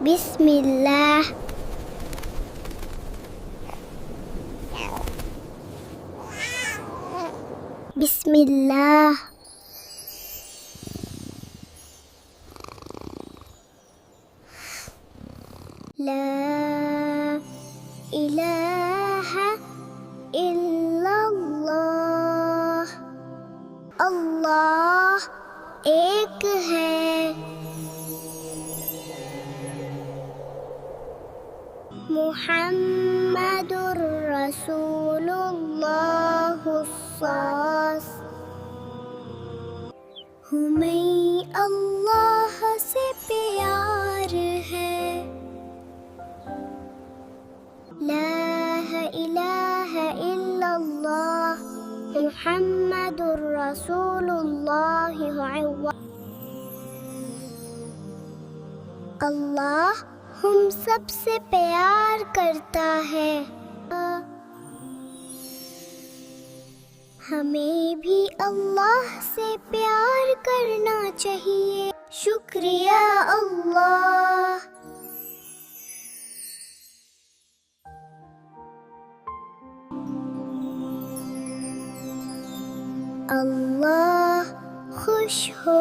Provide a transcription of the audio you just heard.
बिस्मिल्लाह। बिस्मिल्लाह। ला इलाहा इल्लल्लाह। अल्लाह एक है। मुहम्मदुर रसूलुल्लाह हुस्सास। हमें अल्लाह से प्यार है। ला इलाहा इल्लल्लाह मुहम्मदुर रसूलुल्लाह। अल्लाह हम सब से प्यार करता है। हमें भी अल्लाह से प्यार करना चाहिए। शुक्रिया अल्लाह। अल्लाह खुश हो।